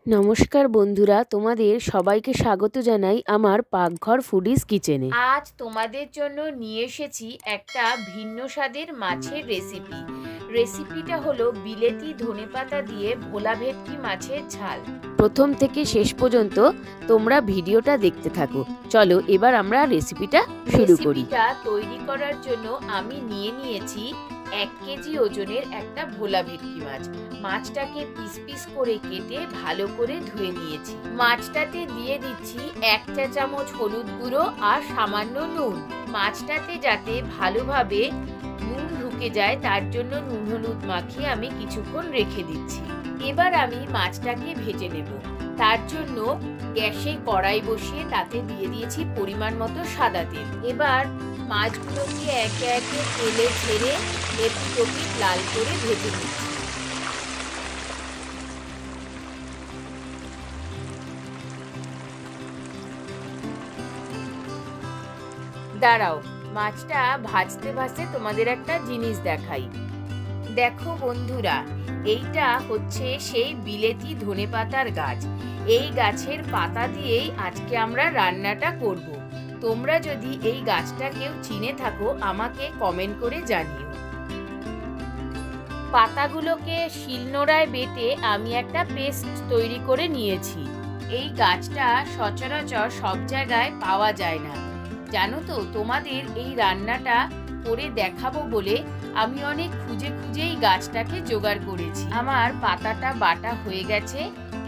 নমস্কার বন্ধুরা, তোমাদের সবাইকে স্বাগত জানাই আমার পাকঘর ফুডিজ কিচেনে। আজ তোমাদের জন্য নিয়ে এসেছি একটা ভিন্ন স্বাদের মাছের রেসিপিটা হলো বিলেতি ধনেপাতা দিয়ে ভোলা ভেটকি মাছের ঝাল। প্রথম থেকে শেষ পর্যন্ত তোমরা ভিডিওটা দেখতে থাকো। চলো এবার আমরা রেসিপিটা শুরু করি। রেসিপিটা তৈরি করার জন্য আমি নিয়েছি 1 কেজি ওজনের একটা ভোলা ভেটকি মাছ। মাছটাকে পিস পিস করে কেটে ভালো করে ধুয়ে নিয়েছি। মাছটাতে দিয়ে দিচ্ছি 1 চা চামচ হলুদ গুঁড়ো আর সামান্য নুন। মাছটাতে যাতে ভালোভাবে নুন ঢুকে যায় তার জন্য নুন হলুদ মাখিয়ে আমি কিছুক্ষণ রেখে দিচ্ছি। এবার আমি মাছটাকে ভেজে নেব। তার জন্য গ্যাসে কড়াই বসিয়ে তাতে দিয়ে দিয়েছি পরিমাণ মতো সাদা তেল। এবার মাছগুলোকে একে একে তেলে ছেড়ে এপিট ওপিট লাল করে ভেজে নিচ্ছি। দাঁড়াও, মাছটা ভাজতে ভাজতে তোমাদের একটা জিনিস দেখাই। দেখো বন্ধুরা, এইটা হচ্ছে সেই বিলেতি ধনেপাতার গাছ। এই গাছের পাতা দিয়েই আজকে আমরা রান্নাটা করব। তোমরা যদি এই গাছটা কেউ চিনে থাকো আমাকে কমেন্ট করে জানিও। পাতাগুলোকে শিলনোড়ায় বেটে আমি একটা পেস্ট তৈরি করে নিয়েছি। এই গাছটা সচরাচর সব জায়গায় পাওয়া যায় না, জানো তো। তোমাদের এই রান্নাটা করে দেখাবো বলে আমি অনেক খুঁজে খুঁজেই গাছটাকে জোগাড় করেছি। আমার পাতাটা বাটা হয়ে গেছে।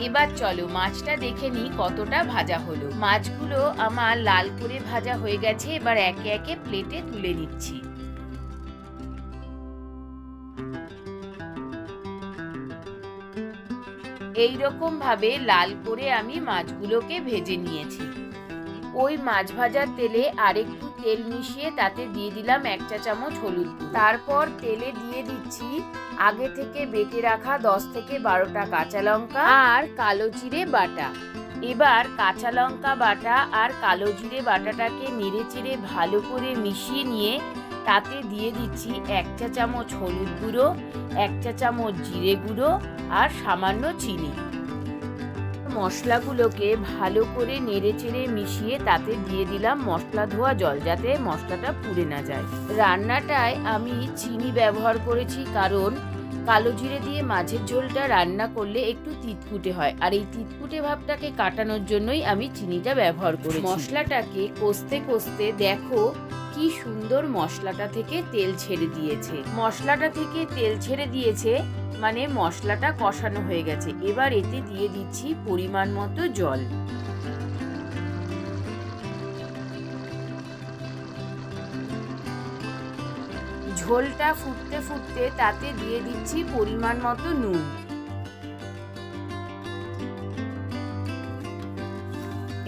এবার চলো মাছটা দেখে নিই কতটা ভাজা হলো। মাছগুলো আমার লাল করে ভাজা হয়ে গেছে। এবার একে একে প্লেটে তুলে নিচ্ছি। এই রকম ভাবে লাল করে আমি মাছগুলোকে ভেজে নিয়েছি। ওই মাছ ভাজার তেলে আরেকটু তেল মিশিয়ে তাতে দিয়ে দিলাম 1 চা চামচ হলুদ। তারপর তেলে দিয়ে দিচ্ছি আগে থেকে বেটে রাখা 10 থেকে 12টা কাঁচা লঙ্কা আর কালো জিরে বাটা। এবার কাঁচা লঙ্কা বাটা আর কালো জিরে বাটাটাকে নেড়ে চেড়ে ভালো করে মিশিয়ে নিয়ে তাতে দিয়ে দিচ্ছি 1 চা চামচ হলুদ গুঁড়ো, 1 চা চামচ জিরে গুঁড়ো আর সামান্য চিনি। মশলাগুলোকে ভালো করে নেড়ে চেড়ে মিশিয়ে তাতে দিয়ে দিলাম মশলা ধোয়া জল, যাতে মশলাটা পুড়ে না যায়। রান্নাটায় আমি চিনি ব্যবহার করেছি কারণ কালো জিরে দিয়ে মাছের ঝোলটা রান্না করলে একটু তিতকুটে হয়, আর এই তিতকুটে ভাবটাকে কাটানোর জন্যই আমি চিনিটা ব্যবহার করি। মশলাটাকে কষতে কষতে দেখো কি সুন্দর মশলাটা থেকে তেল ছেড়ে দিয়েছে। মশলাটা থেকে তেল ছেড়ে দিয়েছে মানে মশলাটা কষানো হয়ে গেছে। এবার এতে দিয়ে দিচ্ছি পরিমাণ মতো জল। ঝোলটা ফুটতে ফুটতে তাতে দিয়ে দিচ্ছি পরিমাণ মতো নুন।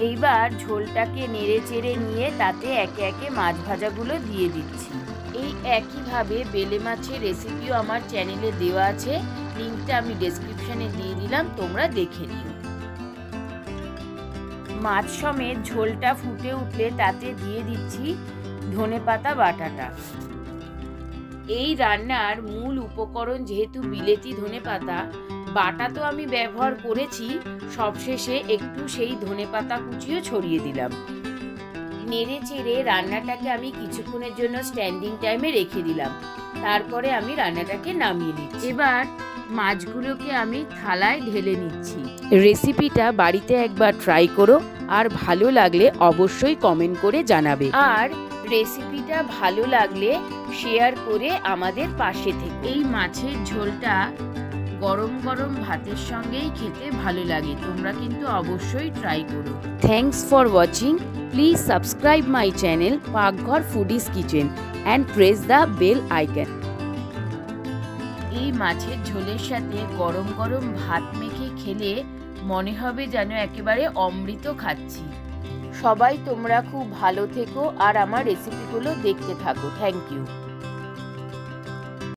এইবার ঝোলটাকে নেড়ে চেড়ে নিয়ে তাতে একে একে মাছ ভাজাগুলো দিয়ে দিচ্ছি। এই একইভাবে বেলে মাছের রেসিপিও আমার চ্যানেলে দেওয়া আছে, লিঙ্কটা আমি ডেসক্রিপশনে দিয়ে দিলাম, তোমরা দেখে নিও। মাছ সমেত ঝোলটা ফুটে উঠলে তাতে দিয়ে দিচ্ছি ধনেপাতা বাটাটা। এই রান্নার মূল উপকরণ যেহেতু বিলেতি ধনেপাতা বাটা তো আমি ব্যবহার করেছি, সবশেষে একটু সেই ধনেপাতা কুচিও ছড়িয়ে দিলাম। নেড়ে চেড়ে রান্নাটাকে আমি কিছুক্ষণের জন্য স্ট্যান্ডিং টাইমে রেখে দিলাম। তারপরে আমি রান্নাটাকে নামিয়ে নিচ্ছি। এবার মাছগুলোকে আমি থালায় ঢেলে নিচ্ছি। রেসিপিটা বাড়িতে একবার ট্রাই করো, আর ভালো লাগলে অবশ্যই কমেন্ট করে জানাবে। আর রেসিপিটা ভালো লাগলে শেয়ার করে আমাদের পাশে থেকে। এই মাছের ঝোলটা গরম গরম ভাতের সঙ্গেই খেতে ভালো লাগে, তোমরা কিন্তু অবশ্যই ট্রাই করো। Thanks for watching. Please subscribe my channel Pakghar foodies kitchen and press the bell icon. এই মাছের ঝোলের সাথে গরম গরম ভাত মেখে খেলে মনে হবে যেন একেবারে অমৃত খাচ্ছি। সবাই তোমরা খুব ভালো থেকো আর আমার রেসিপিগুলো দেখতে থাকো। Thank you.